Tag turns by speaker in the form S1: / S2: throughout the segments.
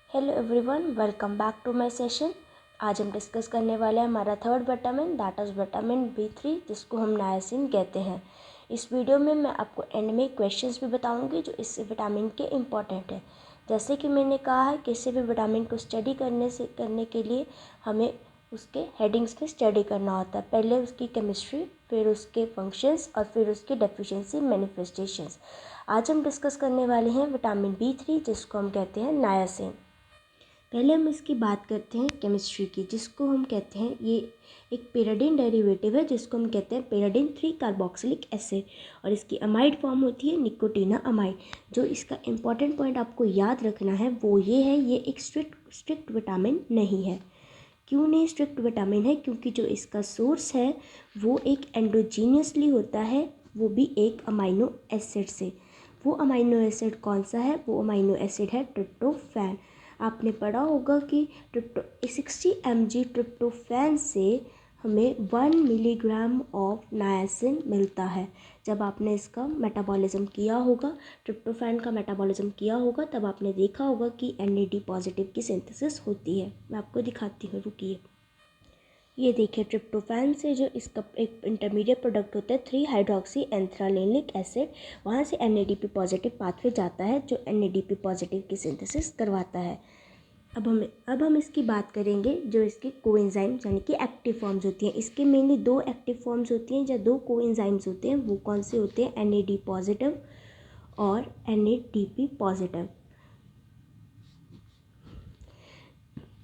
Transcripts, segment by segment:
S1: Hello everyone, welcome back to my session. आज हम discuss करने वाले हैं हमारा third vitamin, that is vitamin B3, जिसको हम नायासिन कहते हैं। इस वीडियो में मैं आपको एंड में क्वेश्चंस भी बताऊंगी जो इस विटामिन के इम्पॉर्टेंट है। जैसे कि मैंने कहा है, किसी भी विटामिन को स्टडी करने के लिए हमें उसके हेडिंग्स में स्टडी करना होता है। पहले उसकी केमिस्ट्री, फिर उसके फंक्शंस और फिर उसकी डेफिशिएंसी मैनिफेस्टेशंस। आज हम डिस्कस करने वाले हैं विटामिन B3, जिसको हम कहते हैं नायासिन। पहले हम इसकी बात करते हैं केमिस्ट्री की, जिसको हम कहते हैं ये एक पेरिडीन डेरिवेटिव है, जिसको हम कहते हैं पेरिडीन 3 कार्बोक्सिलिक एसिड, और इसकी अमाइड फॉर्म होती है निकोटीना अमाइड। जो इसका इम्पॉर्टेंट पॉइंट आपको याद रखना है वो ये है, ये एक स्ट्रिक्ट विटामिन नहीं है। क्यों नहीं स्ट्रिक्ट विटामिन है? क्योंकि जो इसका सोर्स है वो एक एंडोजीनियसली होता है, वो भी एक अमाइनो एसिड से। वो अमाइनो एसिड कौन सा है? वो अमाइनो एसिड है ट्रिप्टोफैन। आपने पढ़ा होगा कि 60 mg ट्रिप्टोफैन से हमें 1 मिलीग्राम ऑफ नायासिन मिलता है। जब आपने इसका मेटाबॉलिज्म किया होगा, ट्रिप्टोफैन का मेटाबॉलिज्म किया होगा, तब आपने देखा होगा कि NAD पॉजिटिव की सिंथेसिस होती है। मैं आपको दिखाती हूँ, रुकिए। ये देखिए, ट्रिप्टोफैन से जो इसका एक इंटरमीडिएट प्रोडक्ट होता है 3 हाइड्रोक्सी एंथ्रालेनिक एसिड, वहाँ से NADP पॉजिटिव पाथवे जाता है, जो NADP पॉजिटिव की सिंथेसिस करवाता है। अब हम इसकी बात करेंगे जो इसके कोएंजाइम्स यानी कि एक्टिव फॉर्म्स होती हैं। इसके मेनली 2 एक्टिव फॉर्म्स होती हैं या 2 कोएंजाइम्स होते हैं। वो कौन से होते हैं? NAD पॉजिटिव और NADP पॉजिटिव।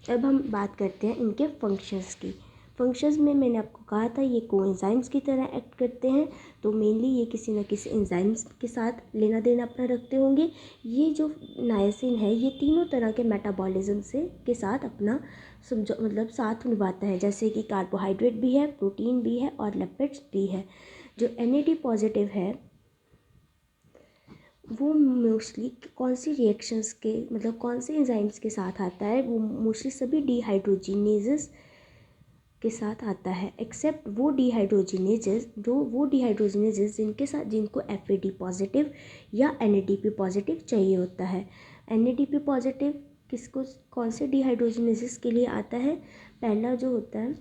S1: अब हम बात करते हैं इनके फंक्शंस की। फंक्शंस में मैंने आपको कहा था ये कोएंजाइम्स की तरह एक्ट करते हैं, तो मेनली ये किसी न किसी एंजाइम्स के साथ लेना देना अपना रखते होंगे। ये जो नायासिन है ये तीनों तरह के मेटाबॉलिज्म से के साथ अपना साथ निभाता है, जैसे कि कार्बोहाइड्रेट भी है, प्रोटीन भी है और लिपिड्स भी है। जो NAD पॉजिटिव है वो मोस्टली कौन सी रिएक्शंस के कौन से एंजाइम्स के साथ आता है? वो मोस्टली सभी डिहाइड्रोजिनेजेस के साथ आता है, एक्सेप्ट वो डिहाइड्रोजिनेजेस जिनके साथ जिनको FAD पॉजिटिव या NADP पॉजिटिव चाहिए होता है। NADP पॉजिटिव किसको, कौन से डिहाइड्रोजिनेजेस के लिए आता है? पहला जो होता है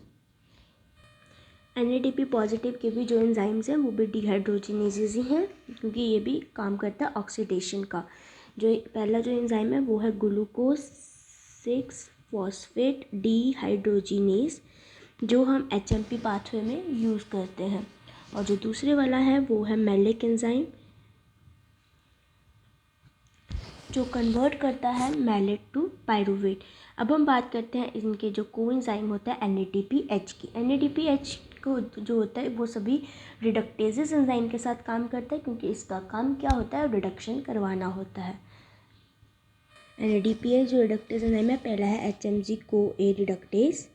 S1: NADP पॉजिटिव के भी जो एंजाइम्स हैं वो भी डिहाइड्रोजिनेजेस ही हैं, क्योंकि ये भी काम करता है ऑक्सीडेशन का। जो पहला जो एंजाइम है वो है ग्लूकोज 6 फॉस्फेट डिहाइड्रोजिनेज, जो हम HMP पाथवे में यूज़ करते हैं। और जो दूसरे वाला है वो है मैलिक एंजाइम, जो कन्वर्ट करता है मैलेट टू पायरुवेट। अब हम बात करते हैं इनके जो कोएंजाइम होता है NADPH की। NADPH को जो होता है वो सभी रिडक्टेजेस एंजाइम के साथ काम करता है, क्योंकि इसका काम क्या होता है? रिडक्शन करवाना होता है। NADPH जो रिडक्टेज एंजाइम है, पहला है HMG CoA रिडक्टेज,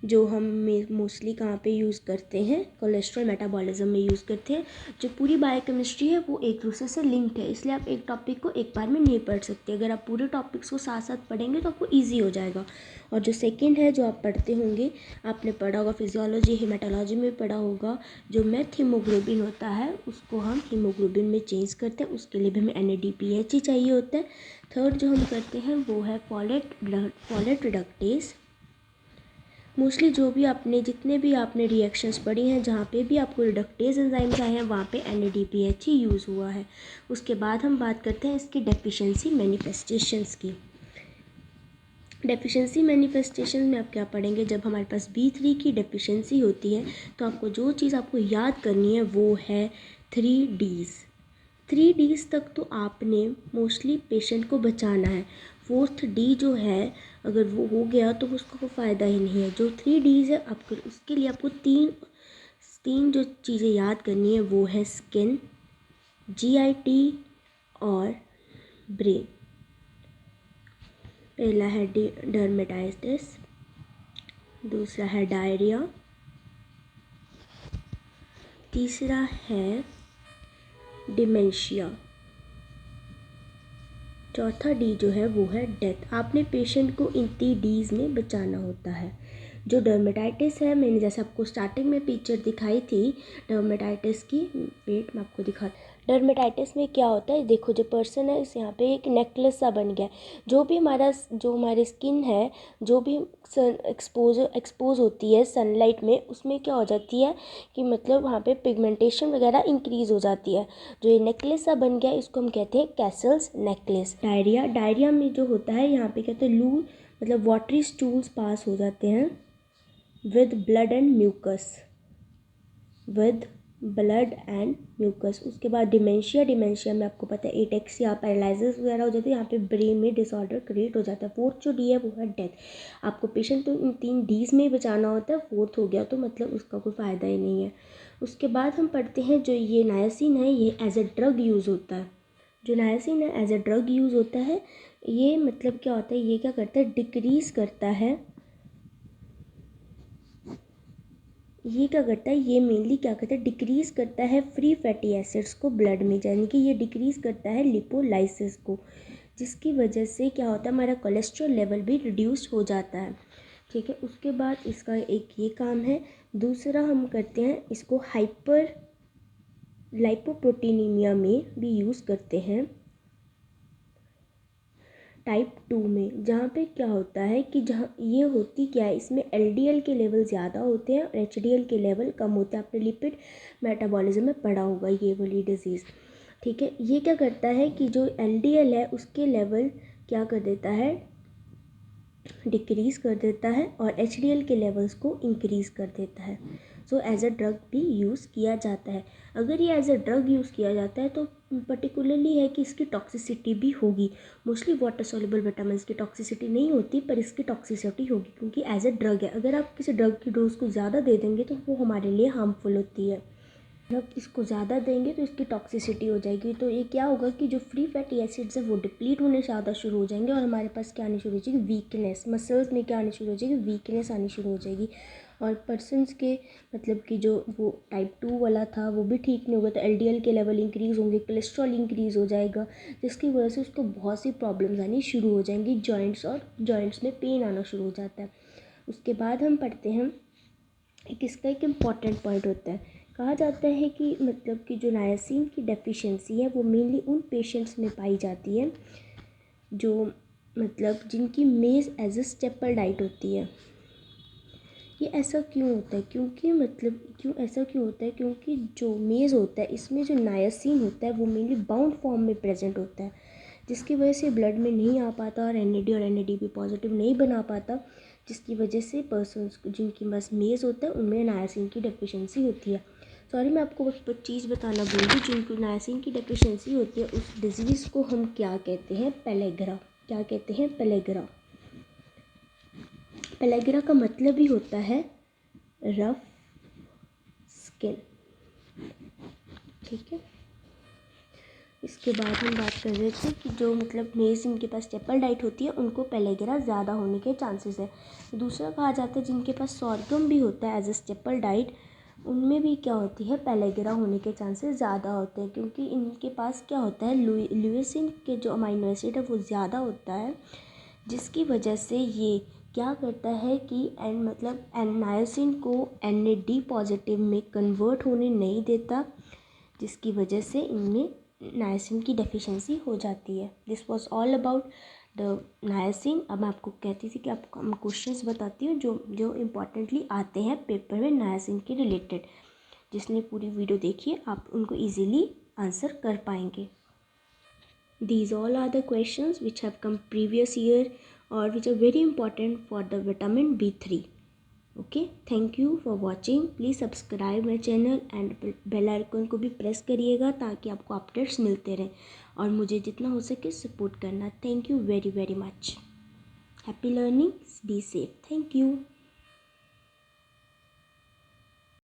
S1: जो हम मोस्टली कहाँ पे यूज़ करते हैं? कोलेस्ट्रॉल मेटाबॉलिज्म में यूज़ करते हैं। जो पूरी बायोकेमिस्ट्री है वो एक दूसरे से लिंक्ड है, इसलिए आप एक टॉपिक को एक बार में नहीं पढ़ सकते। अगर आप पूरे टॉपिक्स को साथ साथ पढ़ेंगे तो आपको ईजी हो जाएगा। और जो सेकेंड है जो आप पढ़ते होंगे, आपने पढ़ा होगा फिजियोलॉजी, हेमाटोलॉजी में पढ़ा होगा, जो मेथ हीमोग्लोबिन होता है उसको हम हीमोग्लोबिन में चेंज करते हैं, उसके लिए भी हमें NADPH ही चाहिए होता है। थर्ड जो हम करते हैं वो है फॉलेट रिडक्टेज। मोस्टली जितने भी आपने रिएक्शंस पढ़ी हैं, जहाँ पे भी आपको रिडक्टेज एंजाइम्स आए हैं वहाँ पे NADPH ही यूज़ हुआ है। उसके बाद हम बात करते हैं इसकी डेफिशिएंसी मैनिफेस्टेशंस की। डेफिशिएंसी मैनिफेस्टेशन में आप क्या पढ़ेंगे? जब हमारे पास B3 की डेफिशिएंसी होती है तो आपको जो चीज़ आपको याद करनी है वो है 3 Ds तक तो आपने मोस्टली पेशेंट को बचाना है। 4th D जो है, अगर वो हो गया तो उसका कोई फ़ायदा ही नहीं है। जो 3 Ds है आपको, उसके लिए आपको तीन जो चीज़ें याद करनी है वो है स्किन, GIT और ब्रेन। पहला है डर्मेटाइटिस, दूसरा है डायरिया, तीसरा है डिमेंशिया, चौथा D जो है वो है डेथ। आपने पेशेंट को इन 3 Ds में बचाना होता है। जो डर्मेटाइटिस है, मैंने जैसे आपको स्टार्टिंग में पिक्चर दिखाई थी डर्मेटाइटिस की, वेट मैं आपको डर्मेटाइटिस में क्या होता है, देखो जो पर्सन है इस यहाँ पे एक नेकलेस सा बन गया है। जो हमारी स्किन है, जो भी एक्सपोज होती है सनलाइट में, उसमें क्या हो जाती है कि मतलब वहाँ पे पिगमेंटेशन वगैरह इंक्रीज़ हो जाती है। जो ये नेकलेस सा बन गया है इसको हम कहते हैं कैसल्स नेकलेस। डायरिया में जो होता है यहाँ पे कहते हैं लू मतलब वाटरी स्टूल्स पास हो जाते हैं विद ब्लड एंड म्यूकस। उसके बाद डिमेंशिया में आपको पता है एटेक्सिया पैरालिसिस वगैरह हो जाती है। यहाँ पे ब्रेन में डिसऑर्डर क्रिएट हो जाता है। फोर्थ जो डी है वो है डेथ। आपको पेशेंट तो इन 3 डीज में ही बचाना होता है, फोर्थ हो गया तो मतलब उसका कोई फ़ायदा ही नहीं है। उसके बाद हम पढ़ते हैं जो ये नायसिन है ये एज ए ड्रग यूज़ होता है। जो नायसिन है एज ए ड्रग यूज़ होता है। ये मतलब क्या होता है, ये क्या करता है, डिक्रीज़ करता है। ये मेनली क्या करता है, डिक्रीज़ करता है फ्री फैटी एसिड्स को ब्लड में, यानी कि ये डिक्रीज़ करता है लिपोलाइसिस को, जिसकी वजह से क्या होता है हमारा कोलेस्ट्रॉल लेवल भी रिड्यूस हो जाता है। ठीक है, उसके बाद इसका एक ये काम है। दूसरा हम करते हैं इसको हाइपर लाइपोप्रोटीनीमिया में भी यूज़ करते हैं टाइप 2 में, जहाँ पे क्या होता है कि जहाँ ये होती क्या है, इसमें एलडीएल के लेवल ज़्यादा होते हैं और एचडीएल के लेवल कम होते हैं। आपने लिपिड मेटाबॉलिज्म में पढ़ा होगा ये वाली डिजीज़। ठीक है, ये क्या करता है कि जो एलडीएल है उसके लेवल क्या कर देता है, डिक्रीज़ कर देता है और एचडीएल के लेवल्स को इंक्रीज़ कर देता है। सो एज अ ड्रग भी यूज़ किया जाता है। अगर ये एज अ ड्रग यूज़ किया जाता है तो पर्टिकुलरली है कि इसकी टॉक्सिसिटी भी होगी। मोस्टली वाटर सॉल्युबल विटामिन की टॉक्सिसिटी नहीं होती, पर इसकी टॉक्सिसिटी होगी क्योंकि एज अ ड्रग है। अगर आप किसी ड्रग की डोज को ज़्यादा दे देंगे तो वो हमारे लिए हार्मफुल होती है। जब इसको ज़्यादा देंगे तो इसकी टॉक्सिसिटी हो जाएगी। तो ये क्या होगा कि जो फ्री फैटी एसिड्स है वो डिप्लीट होने ज़्यादा शुरू हो जाएंगे और हमारे पास क्या आनी शुरू हो जाएगी, वीकनेस। मसल्स में क्या आनी शुरू हो जाएगी, वीकनेस आनी शुरू हो जाएगी। और पर्सनस के मतलब कि जो वो टाइप 2 वाला था वो भी ठीक नहीं होगा, तो एलडीएल के लेवल इंक्रीज़ होंगे, कोलेस्ट्रॉल इंक्रीज़ हो जाएगा, जिसकी वजह से उसको बहुत सी प्रॉब्लम्स आनी शुरू हो जाएंगी। जॉइंट्स में पेन आना शुरू हो जाता है। उसके बाद हम पढ़ते हैं इसका एक इम्पॉर्टेंट पॉइंट होता है। कहा जाता है कि मतलब कि जो नायसिन की डेफिशिएंसी है वो मेनली उन पेशेंट्स में पाई जाती है जो मतलब जिनकी मेज़ एज अ स्टेपल डाइट होती है। ये ऐसा क्यों होता है, क्योंकि जो मेज़ होता है इसमें जो नायसिन होता है वो मेनली बाउंड फॉर्म में प्रेजेंट होता है, जिसकी वजह से ब्लड में नहीं आ पाता और NAD पॉजिटिव नहीं बना पाता, जिसकी वजह से पर्सन्स जिनके पास मेज़ होता है उनमें नायसिन की डेफिशिएंसी होती है। सॉरी, मैं आपको एक चीज़ बताना भूल गई, जिनको नायसिन की डेफिशिएंसी होती है उस डिजीज़ को हम क्या कहते हैं, पेलेग्रा। क्या कहते हैं, पेलेग्रा। पेलेग्रा का मतलब ही होता है रफ स्किन। ठीक है, इसके बाद हम बात कर रहे थे कि जो मतलब मेज़ जिनके पास स्टेपल डाइट होती है उनको पेलेग्रा ज़्यादा होने के चांसेस है। दूसरा कहा जाता है जिनके पास सॉर्गम भी होता है एज अ स्टेपल डाइट, उनमें भी क्या होती है, पेलेग्रा होने के चांसेस ज़्यादा होते हैं, क्योंकि इनके पास क्या होता है, ल्यूसिन के जो अमाइनो एसिड है वो ज़्यादा होता है, जिसकी वजह से ये क्या करता है कि नायसिन को NAD पॉजिटिव में कन्वर्ट होने नहीं देता, जिसकी वजह से इनमें नायसिन की डेफिशिएंसी हो जाती है। This was all about the niacin. अब मैं आपको कहती थी कि आपको मैं क्वेश्चंस बताती हूँ जो इम्पॉर्टेंटली आते हैं पेपर में नायसिन के रिलेटेड। जिसने पूरी वीडियो देखी है आप उनको ईजिली आंसर कर पाएंगे। These all are the questions which have come previous year or which are very important for the vitamin B3. Okay, thank you for watching. Please subscribe my channel and bell icon को भी press करिएगा ताकि आपको updates मिलते रहें और मुझे जितना हो सके सपोर्ट करना। Thank you very very much. Happy learning. Be safe. Thank you.